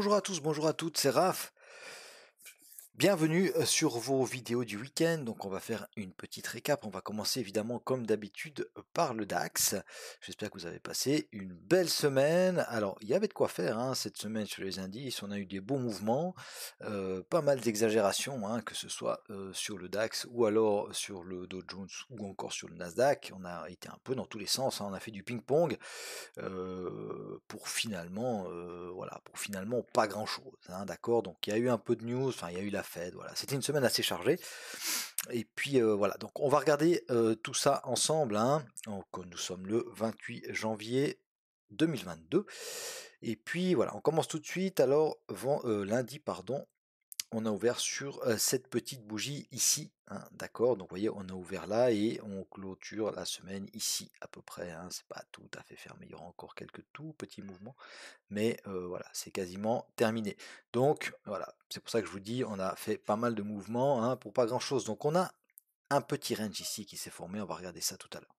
Bonjour à tous, bonjour à toutes, c'est Raph. Bienvenue sur vos vidéos du week-end. Donc on va faire une petite récap. On va commencer évidemment comme d'habitude par le DAX. J'espère que vous avez passé une belle semaine. Alors il y avait de quoi faire cette semaine sur les indices. On a eu des beaux mouvements, pas mal d'exagérations, que ce soit sur le DAX ou alors sur le Dow Jones ou encore sur le Nasdaq. On a été un peu dans tous les sens, on a fait du ping-pong pour finalement pas grand chose, d'accord. Donc il y a eu un peu de news, enfin il y a eu la Fed, voilà, c'était une semaine assez chargée. Et puis voilà, donc on va regarder tout ça ensemble, Donc, nous sommes le 28 janvier 2022. Et puis voilà, on commence tout de suite. Alors lundi, pardon, on a ouvert sur cette petite bougie ici, d'accord. Donc vous voyez, on a ouvert là et on clôture la semaine ici à peu près, c'est pas tout à fait fermé, il y aura encore quelques tout petits mouvements, mais voilà, c'est quasiment terminé. Donc voilà, c'est pour ça que je vous dis, on a fait pas mal de mouvements pour pas grand chose. Donc on a un petit range ici qui s'est formé, on va regarder ça tout à l'heure.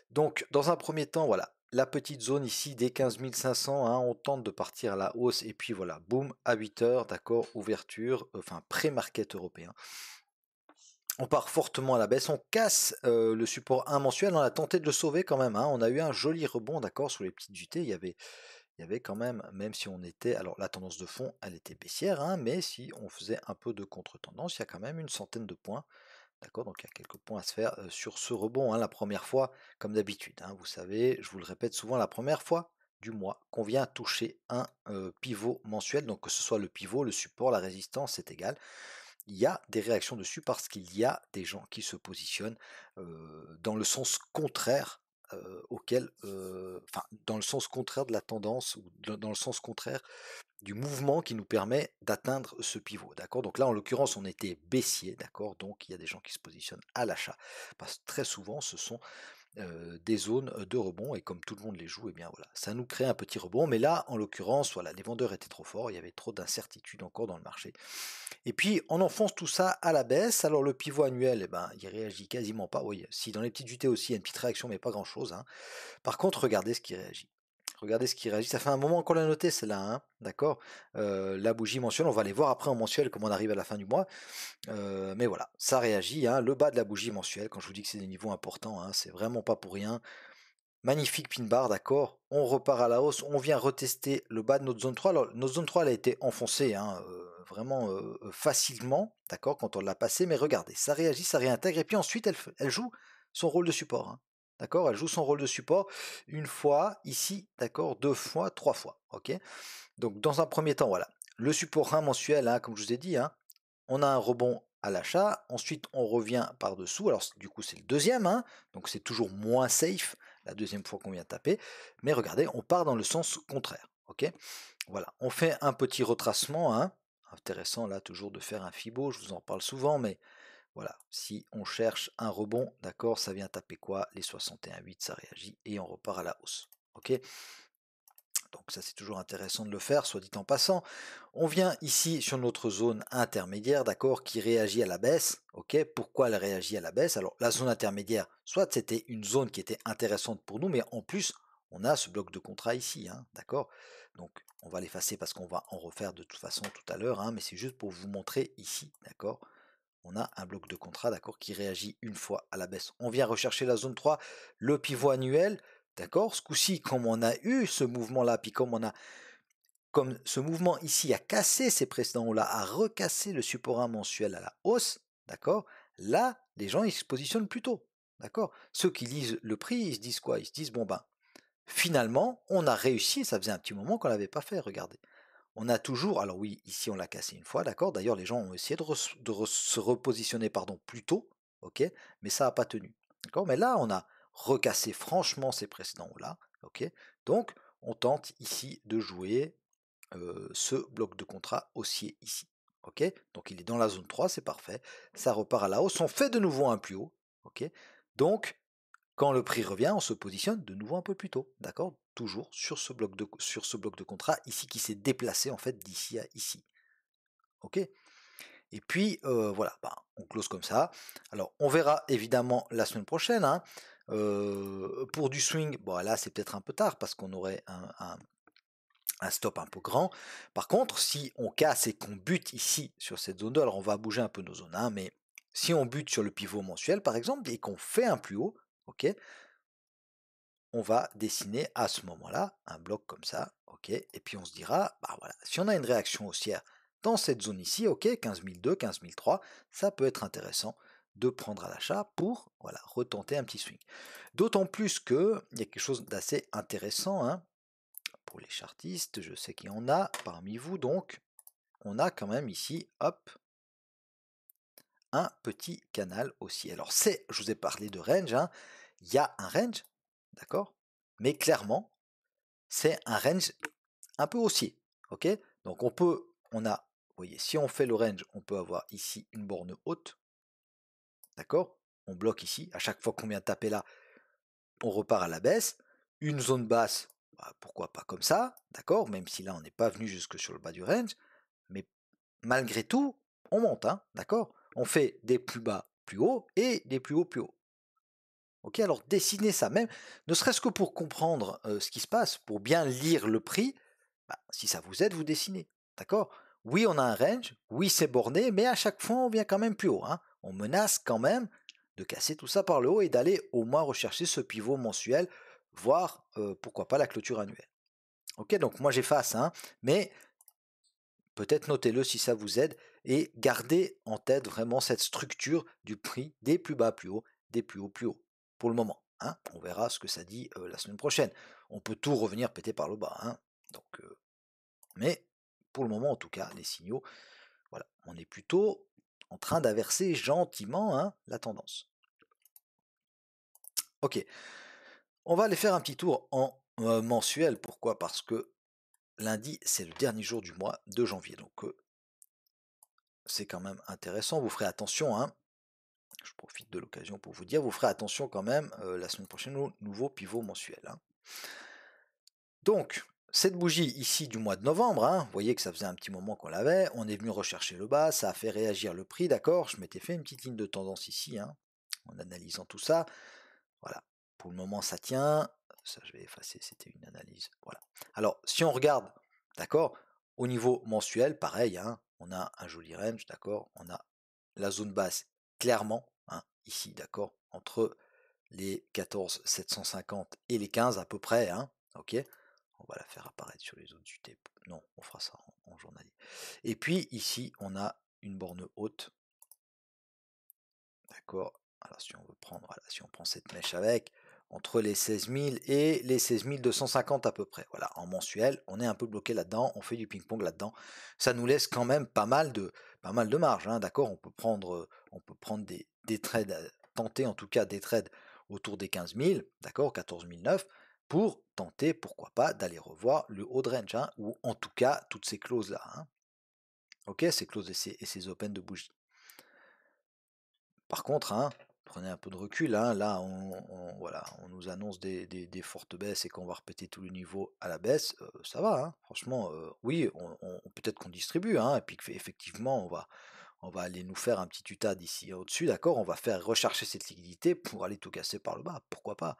Donc, dans un premier temps, voilà, la petite zone ici des 15 500, on tente de partir à la hausse, et puis voilà, boum, à 8 heures, d'accord, ouverture, enfin pré-market européen. On part fortement à la baisse, on casse le support 1 mensuel, on a tenté de le sauver quand même, on a eu un joli rebond, d'accord, sur les petites UT, il y avait quand même si on était, alors la tendance de fond, elle était baissière, mais si on faisait un peu de contre-tendance, il y a quand même une centaine de points. D'accord, donc il y a quelques points à se faire sur ce rebond, la première fois, comme d'habitude, vous savez, je vous le répète souvent, la première fois du mois qu'on vient toucher un pivot mensuel, donc que ce soit le pivot, le support, la résistance, c'est égal, il y a des réactions dessus parce qu'il y a des gens qui se positionnent dans le sens contraire dans le sens contraire de la tendance, ou dans le sens contraire du mouvement qui nous permet d'atteindre ce pivot, d'accord. Donc là, en l'occurrence, on était baissier, d'accord, donc il y a des gens qui se positionnent à l'achat, parce que très souvent, ce sont des zones de rebond, et comme tout le monde les joue, et bien voilà, ça nous crée un petit rebond, mais là, en l'occurrence, voilà, les vendeurs étaient trop forts, il y avait trop d'incertitudes encore dans le marché, et puis on enfonce tout ça à la baisse. Alors le pivot annuel, il réagit quasiment pas, oui, si dans les petites UT aussi, il y a une petite réaction, mais pas grand-chose, Par contre, regardez ce qui réagit. Regardez ce qui réagit. Ça fait un moment qu'on l'a noté, c'est là, d'accord. La bougie mensuelle, on va aller voir après en mensuel comment on arrive à la fin du mois. Mais voilà, ça réagit. Le bas de la bougie mensuelle, quand je vous dis que c'est des niveaux importants, c'est vraiment pas pour rien. Magnifique pin bar, d'accord. On repart à la hausse. On vient retester le bas de notre zone 3. Alors, notre zone 3, elle a été enfoncée vraiment facilement, d'accord, quand on l'a passé. Mais regardez, ça réagit, ça réintègre. Et puis ensuite, elle joue son rôle de support. D'accord, elle joue son rôle de support une fois, ici, d'accord, deux fois, trois fois, ok. Donc dans un premier temps, voilà, le support 1 mensuel, comme je vous ai dit, on a un rebond à l'achat, ensuite on revient par-dessous, alors du coup c'est le deuxième, donc c'est toujours moins safe, la deuxième fois qu'on vient taper, mais regardez, on part dans le sens contraire, ok. Voilà, on fait un petit retracement, intéressant là toujours de faire un Fibo, je vous en parle souvent, mais voilà, si on cherche un rebond, d'accord, ça vient taper quoi? Les 61,8, ça réagit et on repart à la hausse. Ok. Donc ça c'est toujours intéressant de le faire, soit dit en passant. On vient ici sur notre zone intermédiaire, d'accord, qui réagit à la baisse. Ok. Pourquoi elle réagit à la baisse? Alors la zone intermédiaire, soit c'était une zone qui était intéressante pour nous, mais en plus on a ce bloc de contrat ici, d'accord. Donc on va l'effacer parce qu'on va en refaire de toute façon tout à l'heure, mais c'est juste pour vous montrer ici, d'accord. On a un bloc de contrat, d'accord, qui réagit une fois à la baisse. On vient rechercher la zone 3, le pivot annuel, d'accord. Ce coup-ci, comme on a eu ce mouvement-là, puis comme ce mouvement ici a cassé ces précédents hauts-là, a recassé le support 1 mensuel à la hausse, d'accord. Là, les gens ils se positionnent plus tôt, d'accord. Ceux qui lisent le prix, ils se disent quoi? Ils se disent bon ben, finalement, on a réussi. Ça faisait un petit moment qu'on l'avait pas fait. Regardez. On a toujours, alors oui, ici on l'a cassé une fois, d'accord. D'ailleurs, les gens ont essayé se repositionner, pardon, plus tôt, ok, mais ça n'a pas tenu, d'accord. Mais là, on a recassé franchement ces précédents-là, ok. Donc, on tente ici de jouer ce bloc de contrat haussier ici, ok. Donc, il est dans la zone 3, c'est parfait. Ça repart à la hausse. On fait de nouveau un plus haut, ok. Donc, quand le prix revient, on se positionne de nouveau un peu plus tôt, d'accord? Toujours sur ce bloc de contrat ici qui s'est déplacé en fait d'ici à ici. Ok. Et puis voilà, on close comme ça. Alors on verra évidemment la semaine prochaine. Pour du swing, bon là c'est peut-être un peu tard parce qu'on aurait un stop un peu grand. Par contre, si on casse et qu'on bute ici sur cette zone 2, alors on va bouger un peu nos zones, hein, mais si on bute sur le pivot mensuel par exemple et qu'on fait un plus haut, ok, on va dessiner à ce moment-là un bloc comme ça, ok, et puis on se dira, bah voilà, si on a une réaction haussière dans cette zone ici, ok, 15002, 15003, ça peut être intéressant de prendre à l'achat pour voilà, retenter un petit swing. D'autant plus que il y a quelque chose d'assez intéressant, hein, pour les chartistes, je sais qu'il y en a parmi vous, donc on a quand même ici, hop, un petit canal aussi. Alors c'est, je vous ai parlé de range, hein, il y a un range, d'accord, mais clairement, c'est un range un peu haussier, ok. Donc on a, vous voyez, si on fait le range, on peut avoir ici une borne haute, d'accord, on bloque ici, à chaque fois qu'on vient taper là, on repart à la baisse, une zone basse, bah, pourquoi pas comme ça, d'accord, même si là on n'est pas venu jusque sur le bas du range, mais malgré tout, on monte, hein, d'accord. On fait des plus bas plus hauts et des plus hauts plus hauts. Ok, alors dessinez ça même, ne serait-ce que pour comprendre ce qui se passe, pour bien lire le prix, bah, si ça vous aide, vous dessinez, d'accord. Oui, on a un range, oui, c'est borné, mais à chaque fois, on vient quand même plus haut, hein. On menace quand même de casser tout ça par le haut et d'aller au moins rechercher ce pivot mensuel, voire pourquoi pas la clôture annuelle. Ok, donc moi j'efface, hein, mais peut-être notez-le si ça vous aide et gardez en tête vraiment cette structure du prix des plus bas plus haut, des plus hauts plus haut. Pour le moment, hein. On verra ce que ça dit la semaine prochaine. On peut tout revenir péter par le bas, hein. Donc, mais pour le moment en tout cas, les signaux, voilà, on est plutôt en train d'inverser gentiment, hein, la tendance. Ok, on va aller faire un petit tour en mensuel. Pourquoi? Parce que lundi, c'est le dernier jour du mois de janvier. Donc c'est quand même intéressant. Vous ferez attention, hein. Je profite de l'occasion pour vous dire, vous ferez attention quand même la semaine prochaine au nouveau pivot mensuel, hein. Donc, cette bougie ici du mois de novembre, hein, vous voyez que ça faisait un petit moment qu'on l'avait, on est venu rechercher le bas, ça a fait réagir le prix, d'accord. Je m'étais fait une petite ligne de tendance ici, hein, en analysant tout ça. Voilà, pour le moment ça tient, ça je vais effacer, c'était une analyse, voilà. Alors, si on regarde, d'accord, au niveau mensuel, pareil, hein, on a un joli range, d'accord, on a la zone basse clairement, hein, ici, d'accord, entre les 14 750 et les 15 à peu près, hein, ok. On va la faire apparaître sur les autres UT. Non, on fera ça en journalier. Et puis ici, on a une borne haute, d'accord. Alors si on veut prendre, voilà, si on prend cette mèche avec, entre les 16 000 et les 16 250 à peu près. Voilà, en mensuel, on est un peu bloqué là-dedans, on fait du ping-pong là-dedans. Ça nous laisse quand même pas mal de marge, hein, d'accord. On peut prendre des trades, tenter en tout cas des trades autour des 15 000, d'accord, 14 009, pour tenter, pourquoi pas, d'aller revoir le haut de range, hein, ou en tout cas toutes ces clauses-là, hein. Ok, ces clauses et ces open de bougie. Par contre, hein, prenez un peu de recul, hein, là voilà, on nous annonce des fortes baisses et qu'on va répéter tout le niveau à la baisse, ça va, hein, franchement, oui, peut-être qu'on distribue, hein, et puis effectivement on va aller nous faire un petit tuta d'ici au-dessus, d'accord, on va faire recharger cette liquidité pour aller tout casser par le bas, pourquoi pas.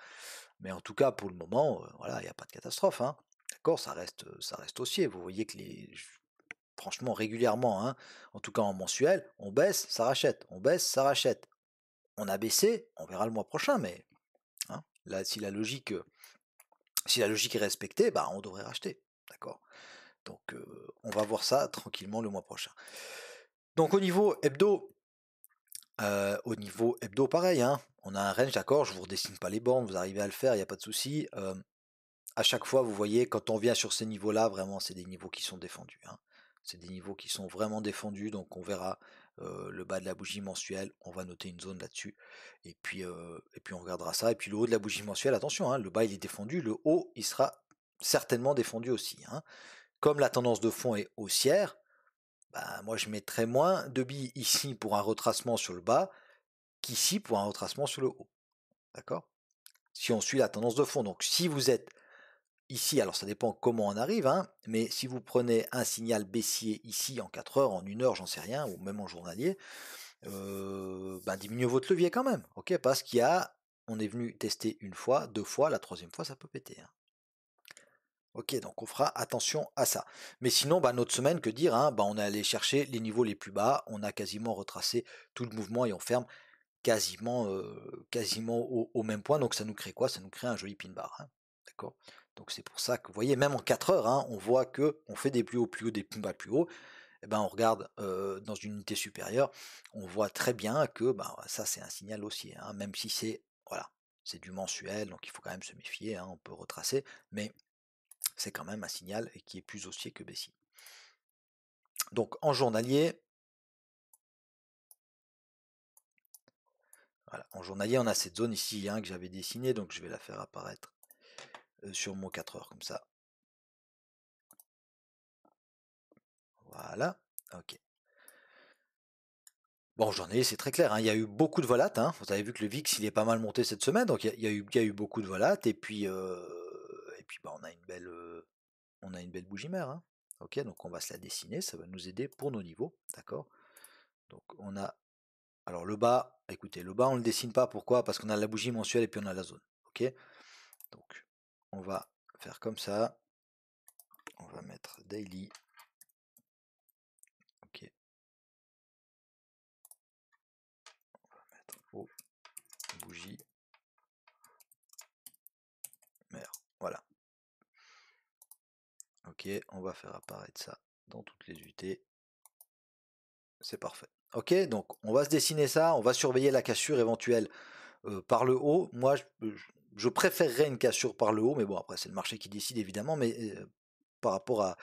Mais en tout cas, pour le moment, voilà, il n'y a pas de catastrophe, hein, d'accord, ça reste haussier. Vous voyez que franchement, régulièrement, hein, en tout cas en mensuel, on baisse, ça rachète, on baisse, ça rachète. On a baissé, on verra le mois prochain, mais hein, là, si la logique est respectée, bah, on devrait racheter, d'accord. Donc, on va voir ça tranquillement le mois prochain. Donc, au niveau hebdo, pareil, hein, on a un range, d'accord. Je vous redessine pas les bornes, vous arrivez à le faire, il n'y a pas de souci. À chaque fois, vous voyez, quand on vient sur ces niveaux-là, vraiment, c'est des niveaux qui sont défendus, hein. C'est des niveaux qui sont vraiment défendus, donc on verra le bas de la bougie mensuelle, on va noter une zone là-dessus, et puis on regardera ça. Et puis le haut de la bougie mensuelle, attention, hein, le bas il est défendu, le haut il sera certainement défendu aussi, hein. Comme la tendance de fond est haussière, bah, moi je mettrais moins de billes ici pour un retracement sur le bas qu'ici pour un retracement sur le haut, d'accord. Si on suit la tendance de fond, donc si vous êtes ici, alors ça dépend comment on arrive, hein, mais si vous prenez un signal baissier ici en 4 heures, en 1 heure, j'en sais rien, ou même en journalier, ben diminuez votre levier quand même, ok, parce on est venu tester une fois, deux fois, la troisième fois ça peut péter, hein. Ok, donc on fera attention à ça. Mais sinon, bah, notre semaine, que dire, hein, bah, on est allé chercher les niveaux les plus bas, on a quasiment retracé tout le mouvement et on ferme quasiment au même point. Donc ça nous crée quoi? Ça nous crée un joli pin bar, hein. D'accord? Donc c'est pour ça que vous voyez, même en 4 heures, hein, on voit que on fait des plus hauts, des pin bas plus hauts. Et ben on regarde dans une unité supérieure, on voit très bien que bah, ça c'est un signal haussier, hein, même si c'est voilà, c'est du mensuel, donc il faut quand même se méfier, hein, on peut retracer, mais c'est quand même un signal qui est plus haussier que baissier. Donc en journalier, voilà, en journalier, on a cette zone ici, hein, que j'avais dessinée, donc je vais la faire apparaître sur mon 4 heures comme ça. Voilà, ok. Bon, en journée, c'est très clair, hein, il y a eu beaucoup de volates, hein. Vous avez vu que le VIX il est pas mal monté cette semaine, donc il y a eu beaucoup de volates, et puis bah, on a une belle bougie mère, hein. Ok, donc on va se la dessiner, ça va nous aider pour nos niveaux, d'accord. Donc on a, alors le bas, écoutez, le bas on le dessine pas, pourquoi? Parce qu'on a la bougie mensuelle et puis on a la zone, ok. Donc on va faire comme ça, on va mettre daily, ok, on va mettre au bougie mère, voilà, ok, on va faire apparaître ça dans toutes les unités, c'est parfait. Ok, donc on va se dessiner ça, on va surveiller la cassure éventuelle par le haut. Moi, je préférerais une cassure par le haut, mais bon, après, c'est le marché qui décide évidemment, mais par rapport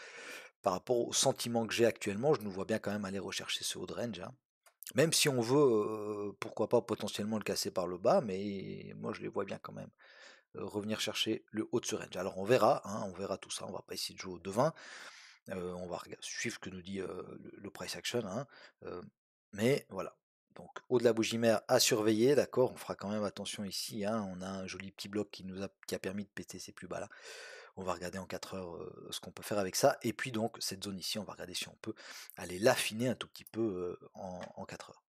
au sentiment que j'ai actuellement, je nous vois bien quand même aller rechercher ce haut de range, hein. Même si on veut, pourquoi pas potentiellement le casser par le bas, mais moi je les vois bien quand même revenir chercher le haut de ce range. Alors on verra, hein, on verra tout ça, on va pas essayer de jouer au devin, on va suivre ce que nous dit le price action, hein, euh, mais voilà. Donc haut de la bougie mère à surveiller, d'accord, on fera quand même attention ici, hein, on a un joli petit bloc qui a permis de péter ces plus bas là. On va regarder en 4 heures ce qu'on peut faire avec ça, et puis donc cette zone ici, on va regarder si on peut aller l'affiner un tout petit peu en 4 heures.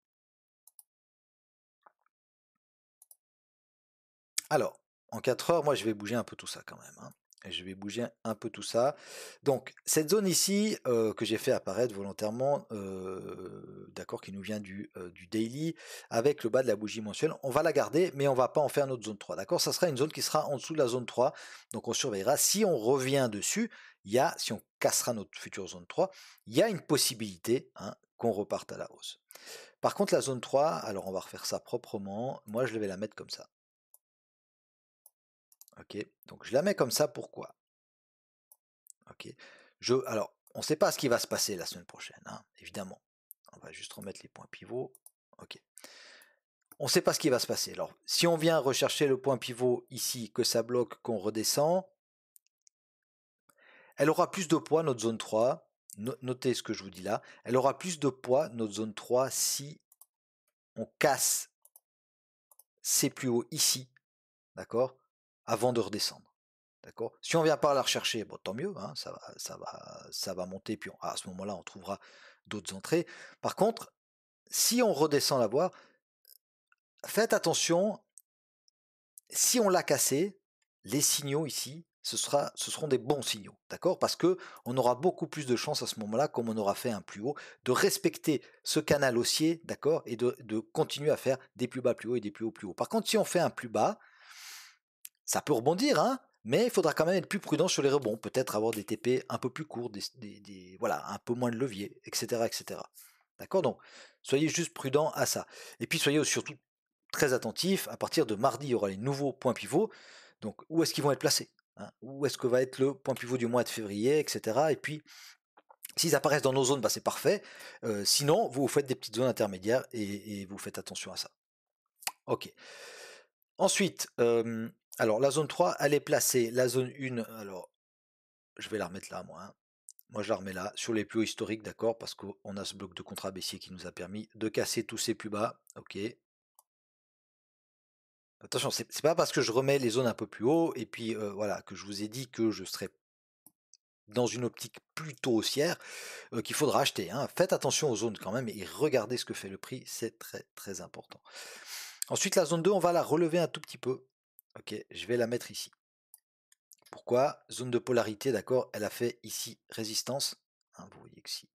Alors, en 4 heures, moi je vais bouger un peu tout ça quand même, hein. Et je vais bouger un peu tout ça. Donc, cette zone ici, que j'ai fait apparaître volontairement, d'accord, qui nous vient du daily, avec le bas de la bougie mensuelle, on va la garder, mais on va pas en faire notre zone 3, d'accord. Ça sera une zone qui sera en dessous de la zone 3, donc on surveillera. Si on revient dessus, si on cassera notre future zone 3, il y a une possibilité, hein, qu'on reparte à la hausse. Par contre, la zone 3, alors on va refaire ça proprement. Moi, je vais la mettre comme ça. Ok, donc je la mets comme ça, pourquoi? Ok, alors, on ne sait pas ce qui va se passer la semaine prochaine, hein, évidemment. On va juste remettre les points pivots. Ok, on ne sait pas ce qui va se passer. Alors, si on vient rechercher le point pivot ici, que ça bloque, qu'on redescend, elle aura plus de poids, notre zone 3. Notez ce que je vous dis là. Elle aura plus de poids, notre zone 3, si on casse ces plus hauts ici, d'accord, avant de redescendre. D'accord. Si on vient pas la rechercher, bon, tant mieux, hein, ça va monter, puis à ce moment-là, on trouvera d'autres entrées. Par contre, si on redescend la voir, faites attention, si on l'a cassé, les signaux ici, ce seront des bons signaux, d'accord? Parce que on aura beaucoup plus de chances à ce moment-là, comme on aura fait un plus haut, de respecter ce canal haussier, d'accord? Et de continuer à faire des plus bas plus hauts et des plus hauts plus hauts. Par contre, si on fait un plus bas, ça peut rebondir, hein, mais il faudra quand même être plus prudent sur les rebonds, peut-être avoir des TP un peu plus courts, voilà, un peu moins de levier, etc., etc. D'accord? Donc, soyez juste prudent à ça. Et puis, soyez surtout très attentifs. À partir de mardi, il y aura les nouveaux points pivots. Donc, où est-ce qu'ils vont être placés, hein? Où est-ce que va être le point pivot du mois de février, etc. Et puis, s'ils apparaissent dans nos zones, bah, c'est parfait. Sinon, vous faites des petites zones intermédiaires et vous faites attention à ça. Ok. Ensuite, alors la zone 3, elle est placée. La zone 1, alors je vais la remettre là, moi, hein. Moi, je la remets là, sur les plus hauts historiques, d'accord, parce qu'on a ce bloc de contrat baissier qui nous a permis de casser tous ces plus bas. Ok. Attention, c'est pas parce que je remets les zones un peu plus haut et puis voilà que je vous ai dit que je serais dans une optique plutôt haussière qu'il faudra acheter, hein. Faites attention aux zones quand même et regardez ce que fait le prix, c'est très très important. Ensuite, la zone 2, on va la relever un tout petit peu. Ok, je vais la mettre ici. Pourquoi? Zone de polarité, d'accord, elle a fait ici résistance, hein, vous voyez que si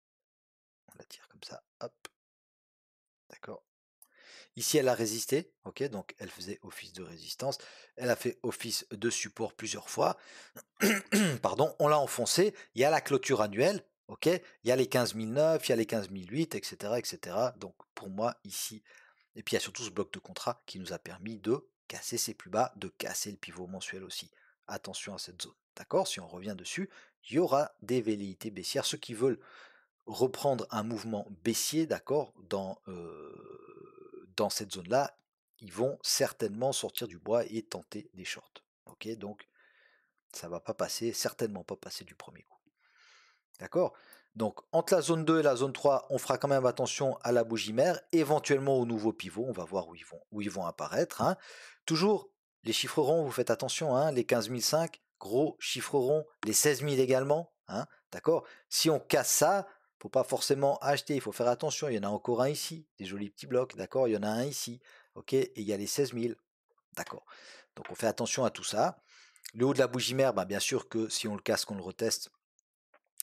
on la tire comme ça, hop, d'accord. Ici, elle a résisté, ok, donc elle faisait office de résistance. Elle a fait office de support plusieurs fois. Pardon, on l'a enfoncé. Il y a la clôture annuelle, ok. Il y a les 15 009, il y a les 15 008, etc., etc. Donc pour moi ici, et puis il y a surtout ce bloc de contrat qui nous a permis de casser ses plus bas, de casser le pivot mensuel aussi. Attention à cette zone, d'accord. Si on revient dessus, il y aura des velléités baissières. Ceux qui veulent reprendre un mouvement baissier, d'accord, dans cette zone-là, ils vont certainement sortir du bois et tenter des shorts. Ok, donc ça va pas passer, certainement pas passer du premier coup. D'accord. Donc entre la zone 2 et la zone 3, on fera quand même attention à la bougie mère, éventuellement au nouveau pivot, on va voir où ils vont apparaître, hein. Toujours les chiffres ronds, vous faites attention, hein, les 15 005, gros chiffres ronds, les 16 000 également, hein, d'accord. Si on casse ça, faut pas forcément acheter, il faut faire attention, il y en a encore un ici, des jolis petits blocs, d'accord, il y en a un ici, ok, et il y a les 16 000, d'accord. Donc on fait attention à tout ça. Le haut de la bougie mère, bah, bien sûr que si on le casse, qu'on le reteste,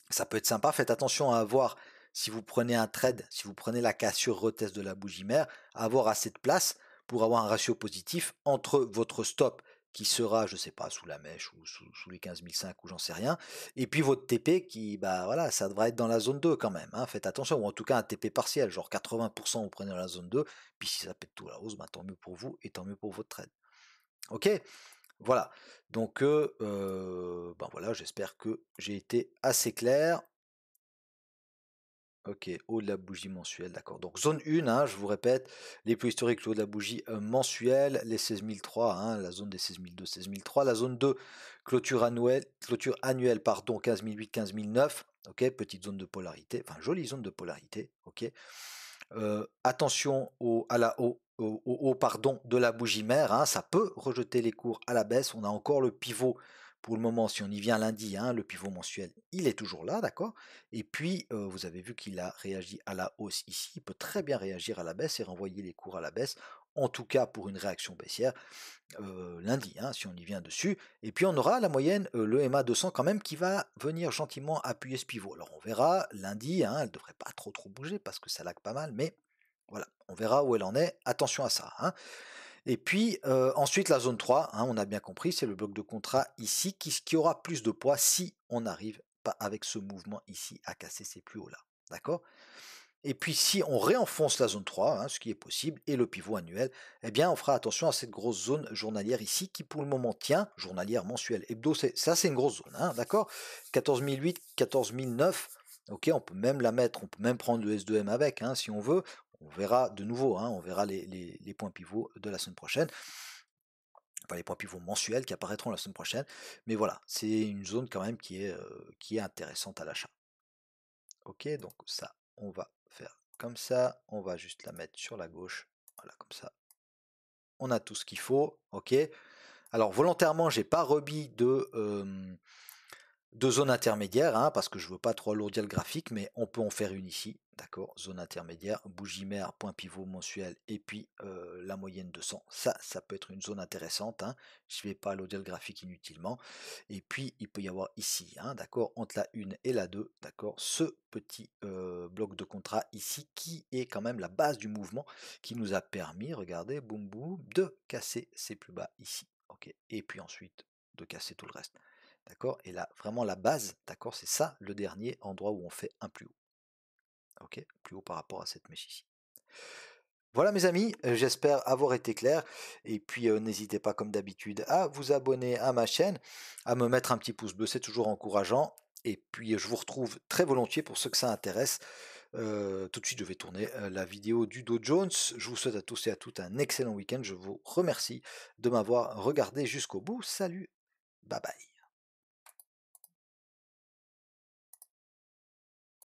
ça peut être sympa. Faites attention à avoir, si vous prenez un trade, si vous prenez la cassure retest de la bougie mère, à avoir assez de place pour avoir un ratio positif entre votre stop qui sera, je sais pas, sous la mèche ou sous les 15 005 ou j'en sais rien, et puis votre TP qui, bah voilà, ça devrait être dans la zone 2 quand même, hein, faites attention, ou en tout cas un TP partiel, genre 80% vous prenez dans la zone 2, puis si ça pète tout à la hausse, bah, tant mieux pour vous et tant mieux pour votre trade. Ok. Voilà, donc ben voilà, j'espère que j'ai été assez clair. Ok, haut de la bougie mensuelle, d'accord. Donc zone 1, hein, je vous répète, les plus historiques, le haut de la bougie mensuelle, les 16 003, hein, la zone des 16 002, 16 003, la zone 2, clôture annuelle, pardon, 15 008, 15 009, ok, petite zone de polarité, enfin jolie zone de polarité, ok. Attention au haut, pardon, de la bougie mère, hein, ça peut rejeter les cours à la baisse. On a encore le pivot pour le moment, si on y vient lundi, hein, le pivot mensuel, il est toujours là, d'accord. Et puis, vous avez vu qu'il a réagi à la hausse ici, il peut très bien réagir à la baisse et renvoyer les cours à la baisse, en tout cas pour une réaction baissière lundi, hein, si on y vient dessus. Et puis on aura la moyenne, le MA 200 quand même, qui va venir gentiment appuyer ce pivot. Alors on verra lundi, hein, elle ne devrait pas trop bouger parce que ça lag pas mal, mais voilà, on verra où elle en est. Attention à ça, hein. Et puis ensuite la zone 3, hein, on a bien compris, c'est le bloc de contrat ici qui aura plus de poids si on arrive pas avec ce mouvement ici à casser ces plus hauts là. D'accord. Et puis si on réenfonce la zone 3, hein, ce qui est possible, et le pivot annuel, eh bien on fera attention à cette grosse zone journalière ici qui pour le moment tient, journalière, mensuelle, hebdo, ça c'est une grosse zone, hein, d'accord. 14 008, 14 009, ok, on peut même la mettre, on peut même prendre le S2M avec, hein, si on veut. On verra de nouveau, hein, on verra les points pivots de la semaine prochaine, enfin les points pivots mensuels qui apparaîtront la semaine prochaine, mais voilà, c'est une zone quand même qui est intéressante à l'achat. Ok, donc ça, on va faire comme ça, on va juste la mettre sur la gauche, voilà, comme ça. On a tout ce qu'il faut, ok. Alors volontairement, j'ai pas remis de zone intermédiaire, hein, parce que je veux pas trop alourdir le graphique, mais on peut en faire une ici, d'accord, zone intermédiaire, bougie mère, point pivot mensuel, et puis la moyenne 200, ça peut être une zone intéressante, hein. Je vais pas alourdir le graphique inutilement, et puis il peut y avoir ici, hein, d'accord, entre la 1 et la 2, d'accord, ce petit bloc de contrat ici, qui est quand même la base du mouvement, qui nous a permis, regardez, boum boum, de casser ces plus bas ici, ok, et puis ensuite de casser tout le reste. D'accord. Et là, vraiment la base, d'accord, c'est ça le dernier endroit où on fait un plus haut. Ok, plus haut par rapport à cette mèche ici. Voilà mes amis, j'espère avoir été clair. Et puis n'hésitez pas comme d'habitude à vous abonner à ma chaîne, à me mettre un petit pouce bleu, c'est toujours encourageant. Et puis je vous retrouve très volontiers pour ceux que ça intéresse. Tout de suite, je vais tourner la vidéo du Dow Jones. Je vous souhaite à tous et à toutes un excellent week-end. Je vous remercie de m'avoir regardé jusqu'au bout. Salut, bye bye.